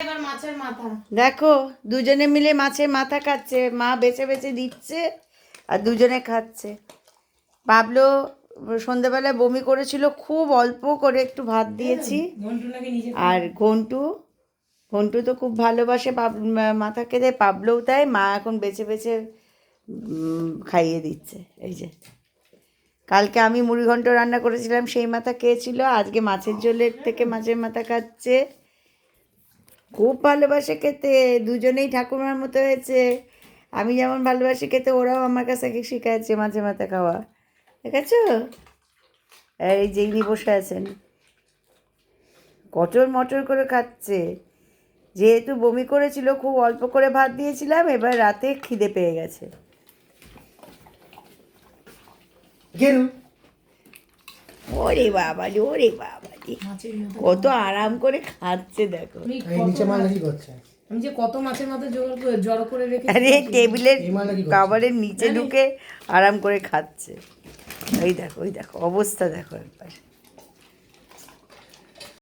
এবার মাছের মাথা। দেখো দুজনে মিলে মাছের মাথা খাচ্ছে, মা বেছে বেছে দিচ্ছে আর দুজনে খাচ্ছে। পাবলো সন্ধ্যেবেলায় বমি করেছিল, খুব অল্প করে একটু ভাত দিয়েছি। আর ঘন্টু ঘন্টু তো খুব ভালোবাসে মাথা খেতে, পাবলোও তাই। মা এখন বেছে বেছে খাইয়ে দিচ্ছে। এই যে কালকে আমি মুড়িঘণ্ট রান্না করেছিলাম, সেই মাথা খেয়েছিল, আজকে মাছের ঝোলের থেকে মাছের মাথা খাচ্ছে। খুব ভালোবাসে খেতে, দুজনেই ঠাকুমার মতো হয়েছে। আমি যেমন ভালোবাসি খেতে, ওরাও আমার কাছ থেকে শিখাচ্ছে মাছের মাথা খাওয়া। দেখেছ? এই যে ইনি বসে আছেন, কটর মটর করে খাচ্ছে। যেহেতু বমি করেছিল, খুব অল্প করে ভাত দিয়েছিলাম, এবার রাতে খিদে পেয়ে গেছে। ওরে বাবা, ওরে বাবা, কত আরাম করে খাচ্ছে দেখো। আমি যে কত মাছের মাথা জড়ো করে রেখেছি, আরে টেবিলের খাবারের নিচে ঢুকে আরাম করে খাচ্ছে। ওই দেখো, ওই দেখো অবস্থা দেখো একবার।